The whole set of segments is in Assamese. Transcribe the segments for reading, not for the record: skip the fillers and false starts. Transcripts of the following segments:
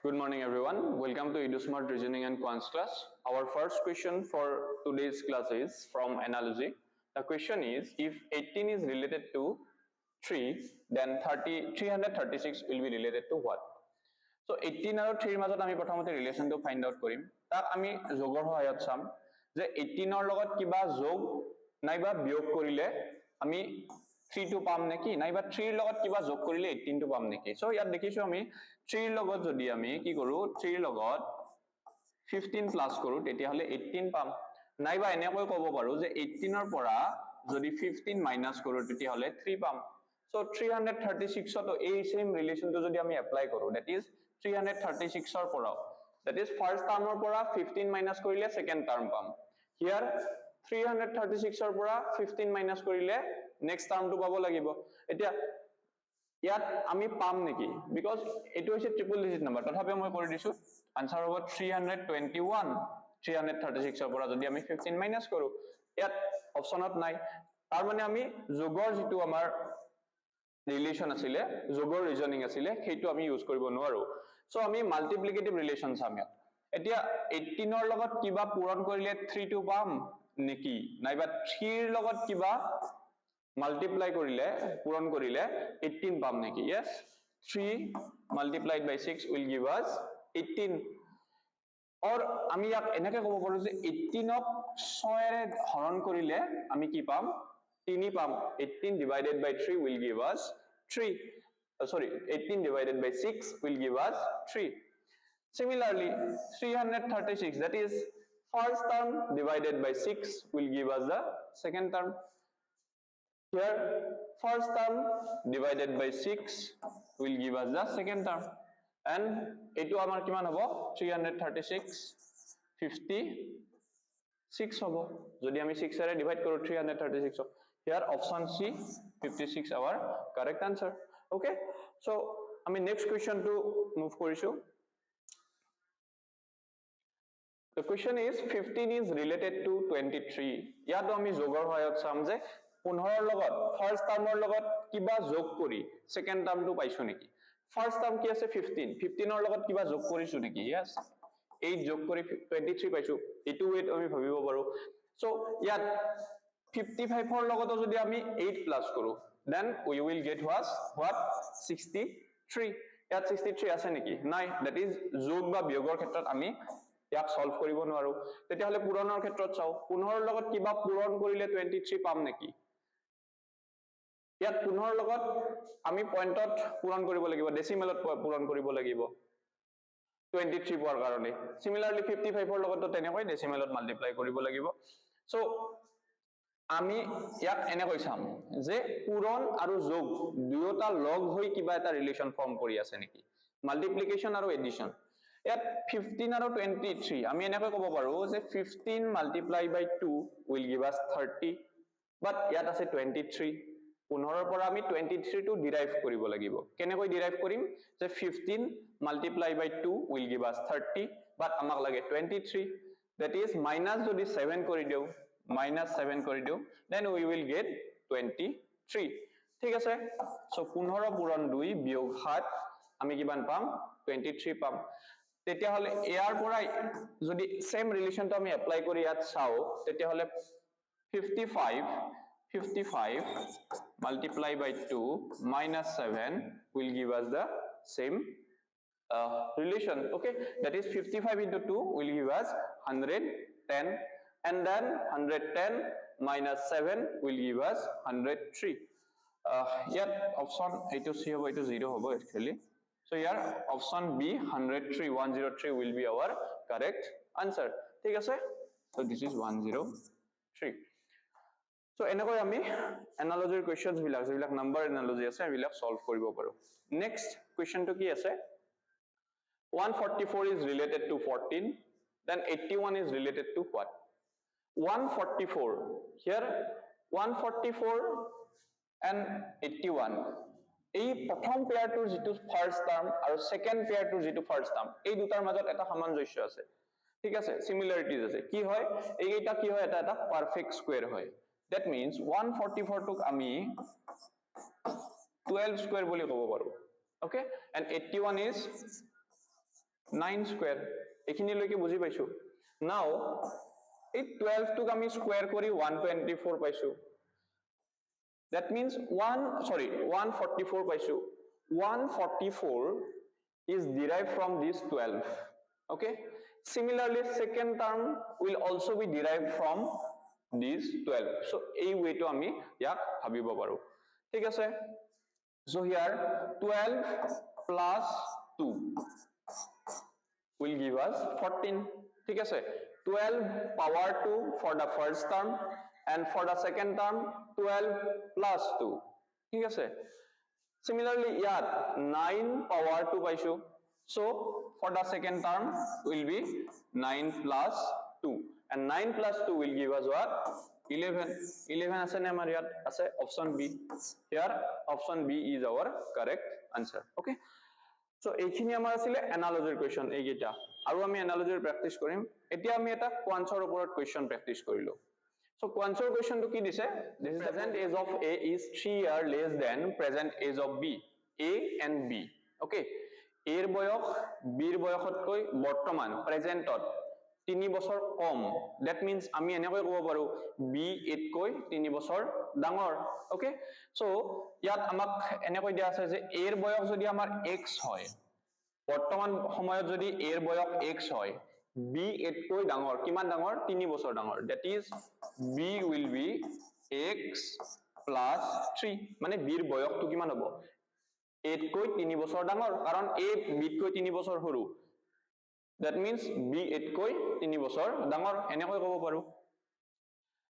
Good morning, everyone. Welcome to EduSmart Reasoning and Quants class. Our first question for today's class is from analogy. The question is, if 18 is related to 3, then 336 will be related to what? So 18 আৰু 3 ৰ মাজত আমি প্ৰথমতে ৰিলেচনটো ফাইন্ড আউট কৰিম। তাক আমি যোগৰ সহায়ত চাম যে 18 ৰ লগত কিবা যোগ নাইবা বিয়োগ কৰিলে আমি 3 টো পাম নেকি নাইবা 3 ৰ লগত কিবা যোগ কৰিলে 18 টো পাম নেকি। সো ইয়াত দেখিছো আমি 3 ৰ লগত যদি আমি কি কৰো 3 ৰ লগত 15 প্লাস কৰো তেতিয়া হলে 18 পাম, নাইবা এনেকৈ ক'ব পাৰো যে 18 ৰ পৰা যদি 15 মাইনাস কৰো তেতিয়া হলে 3 পাম। So 336 to a same relation to jodi ami apply koru, that is 336 or pora, that is first term or pora 15 minus korile second term pam. Here 336 or pora 15 minus korile next term to pabo lagibo. Etia yat ami pam neki because etu hoise triple digit number, tothapi moi kori disu answer hobo 321. 336 or pora jodi ami 15 minus koru, yat option not nai, tar mane ami jogor jitu amar relation আছিলে যোগৰ ৰিজনিং আছিলে সেইটো আমি ইউজ কৰিব নোৱাৰো। সো আমি মাল্টিপ্লিকেটিভ ৰিলেশন চাম। এতিয়া 18 ৰ লগত কিবা পূৰণ কৰিলে 3 টো পাম নেকি নাইবা 3 ৰ লগত কিবা মাল্টিপ্লাই কৰিলে পূৰণ কৰিলে 18 পাম নেকি। yes 3 multiplied by 6 will give us 18, or আমি ইয়াক এনেকৈ ক'ব পাৰো যে 18 ক 6 ৰে হৰণ কৰিলে আমি কি পাম 3 পাম। 18 divided by 3 will give us 3. 18 divided by 6 will give us 3. Similarly, 336, that is first term divided by 6 will give us the second term. Here, first term divided by 6 will give us the second term. And etu amar kiman hobo 336 56 hobo jodi ami 6 ere divide koru 336. Here option C 56 our correct answer. Okay, so ami next question to move korisu. The question is 15 is related to 23. ইয়াতো আমি যোগৰ সহায়ত চাম যে 15 ৰ লগত ফাৰ্স্ট টাৰ্মৰ লগত কিবা যোগ কৰি সেকেন্ড টাৰ্মটো পাইছো নেকি। ফাৰ্স্ট টাৰ্ম কি আছে 15, 15 ৰ লগত কিবা যোগ কৰিছো নেকি। yes 8 যোগ কৰি 23 পাইছো, এটো ওয়েট আমি ভাবিব পাৰো। সো ইয়াত 55 ৰ লগত যদি আমি 8 প্লাস কৰো then we will get what 63. ইয়াত 63 আছে নেকি নাই, that is যোগ বা বিয়োগৰ ক্ষেত্ৰত আমি ইয়াক সলভ কৰিব নোৱাৰো। তেতিয়া হলে পূৰণৰ ক্ষেত্ৰত চাও 15 ৰ লগত কিবা পূৰণ কৰিলে 23 পাম নেকি। ইয়াত 15 ৰ লগত আমি পইণ্টত পূৰণ কৰিব লাগিব, ডেসিমেলত পূৰণ কৰিব লাগিব 23 পোৱাৰ কাৰণে। সিমিলাৰলি 55 ৰ লগতো তেনেকৈ ডেসিমেলত মাল্টিপ্লাই কৰিব লাগিব। সো আমি ইয়াক এনেকৈ চাম যে পূৰণ আৰু যোগ দুয়োটা লগ হৈ কিবা এটা ৰিলেশন ফৰ্ম কৰি আছে নেকি, মাল্টিপ্লিকেশন আৰু এডিশন। ইয়াত 15 আৰু 23 আমি এনেকৈ ক'ব পাৰো যে 15 multiplied by 2 will give us 30, but ইয়াত আছে 23। 15 ৰ পৰা আমি 23 টো ডিৰাইভ কৰিব লাগিব। কেনেকৈ ডিৰাইভ কৰিম যে 15 multiplied by 2 will give us 30, but আমাক লাগে 23, that is minus যদি 7 কৰি দিও minus 7 কৰি দিও then we will get 23. ঠিক আছে, সো 15 পূৰণ 2 বিয়োগ 7 আমি কিমান পাম 23 পাম। তেতিয়া হলে ইয়াৰ পৰা যদি সেম ৰিলেশনটো আমি এপ্লাই কৰি ইয়াত চাও তেতিয়া হলে 55 multiplied by 2 minus 7 will give us the same relation. Okay, that is 55 into 2 will give us 110, and then 110 minus 7 will give us 103. Yet option A to C hobo, A to 0 hobo actually. So here option B 103 will be our correct answer. ঠিক আছে, so this is 103. So এনেকৈ আমি analogy questions বিলাক যিবিলাক number analogy আছে এইবিলাক solve কৰিব পাৰো। Next question to কি আছে 144 is related to 14, then 81 is related to what? 144, here 144 and 81 এই প্ৰথম পেয়াৰটোৰ যেটো ফাৰ্স্ট টাৰ্ম আৰু সেকেন্ড পেয়াৰটোৰ যেটো ফাৰ্স্ট টাৰ্ম এই দুটাৰ মাজত এটা সামঞ্জস্য আছে। ঠিক আছে, সিমিলাৰিটিজ আছে। কি হয় এইটা কি হয় এটা পারফেক্ট স্কয়ার হয়। that means 144 টোক আমি 12 স্কয়ার বুলি ক'ব পাৰো। okay, and 81 is 9 স্কয়ার এখিনি লৈকে বুজি পাইছো নাও এই 12 টুক আমি স্কয়ার কৰি 124 পাইছো that means 144 পাইছো 144 is derived from this 12 okay similarly second term will also be derived from this 12 so এই way to আমি ইয়াক ভাবিব পাৰো ঠিক আছে so here 12 plus 2 will give us 14 ঠিক আছে 12 power 2 for the first term and for the second term 12 plus 2 ঠিক আছে similarly ইয়াত 9 power 2 পাইছো so for the second term will be 9 plus 2 and 9 plus 2 will give us what 11 আছে নে আমাৰ ইয়াত আছে option b here option b is our correct answer okay so এইখিনি আমাৰ আছিল এনালজিৰ কোৱেশ্চন এইগিটা আৰু আমি এনালজিৰ প্ৰেক্টিস কৰিম এতিয়া আমি এটা কোৱান্টছৰ ওপৰত কোৱেশ্চন প্ৰেক্টিস কৰিলো so কোৱান্টছৰ কোৱেশ্চনটো কি দিছে this is present age of a is 3 year less than present age of b a and b okay এর বয়স b এর বয়সতকৈ বৰ্তমান প্ৰেজেন্টত 3 বছৰ কম that means আমি এনেকৈ ক'ব পাৰো b এতকৈ 3 বছৰ ডাঙৰ okay so ইয়াত আমাক এনেকৈ দিয়া আছে যে a এৰ বয়স যদি আমাৰ x হয় বৰ্তমান সময়ত যদি a এৰ বয়স x হয় b এতকৈ ডাঙৰ কিমান ডাঙৰ 3 বছৰ ডাঙৰ that is b will be x plus 3 মানে b এর বয়সটো কিমান হ'ব এতকৈ 3 বছৰ ডাঙৰ কাৰণ a b তকৈ 3 বছৰ সৰু that means b এতকৈ 3 বছৰ ডাঙৰ এনেকৈ ক'ব পাৰো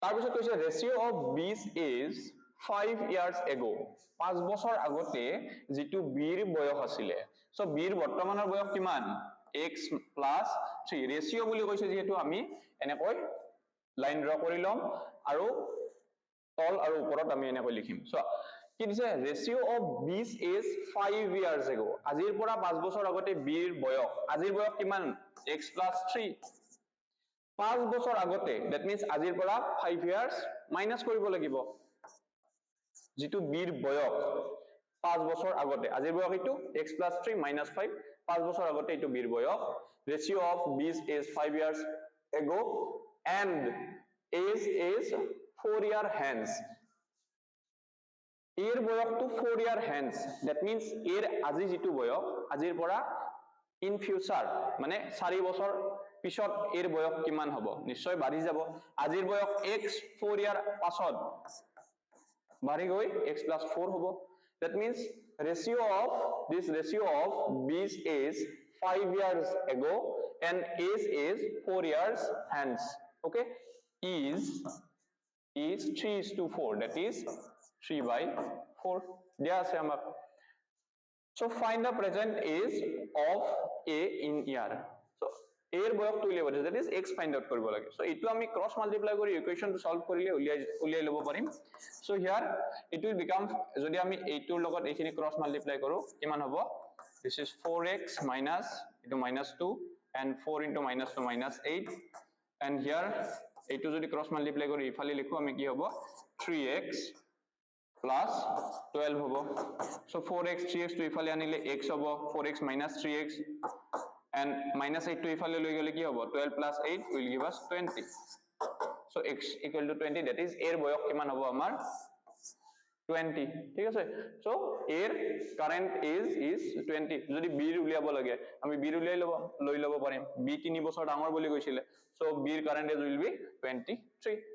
তাৰ পিছত কৈছে ratio of b's age 5 years ago 5 বছৰ আগতে যেটো b এৰ বয়স আছিল so b এৰ বৰ্তমানৰ বয়স কিমান x plus 3 ratio বুলি কৈছে যেটো আমি এনেকৈ লাইন ড্ৰ কৰি লম আৰু তল আৰু ওপৰত আমি এনেকৈ লিখিম so কি দিছে ratio of b's age 5 years ago আজিৰ পৰা 5 বছৰ আগতে b এৰ বয়স আজিৰ বয়স কিমান x plus 3 5 বছৰ আগতে that means আজিৰ পৰা 5 years মাইনাস কৰিব লাগিব যেটো b এৰ বয়স 5 বছৰ আগতে আজিৰ বয়স এটো x plus 3 minus 5 5 বছৰ আগতে এটো b এর বয়স ratio of b's age 5 years ago and age is 4 year hence এর বয়সটো 4 year hence that means এর আজি যেটো বয়স আজিৰ পৰা in future মানে 4 বছৰ পিছত এৰ বয়স কিমান হ'ব নিশ্চয় বাঢ়ি যাব আজিৰ বয়স x 4 year পাছত বাঢ়ি গৈ x plus 4 হ'ব that means ratio of b's age 5 years ago and age is 4 years hence okay is 3:4 that is 3/4 দিয়া আছে আমাক so find the present age of a in year so এর বয়স তুলিব লাগে that is x find out কৰিব লাগে so এটো আমি ক্ৰস মাল্টিপ্লাই কৰি ইকুয়েশনটো সলভ কৰিলে উলিয়াই লব পাৰিম so here it will become যদি আমি এইটোৰ লগত এইখিনি ক্ৰস মাল্টিপ্লাই কৰো কিমান হ'ব this is 4x minus into -2 and 4 into -2 -8 and here এইটো যদি ক্রস মাল্টিপ্লাই কৰি ইফালে লিখো আমি কি হ'ব 3x plus 12 hobo so 4x 3x to ifale anile x hobo 4x minus 3x and minus 8 to ifale loi gele ki hobo 12 plus 8 will give us 20 so x equal to 20 that is er boyok kiman hobo amar 20 ঠিক আছে so এর কারেন্ট এজ ইজ 20 যদি b এর উলিয়াব লাগে আমি b এর উলিয়াই লই লব পাৰিম b 3 বছৰ ডাঙৰ বুলি কৈছিলে so b এৰ কাৰেন্ট এজ will be 23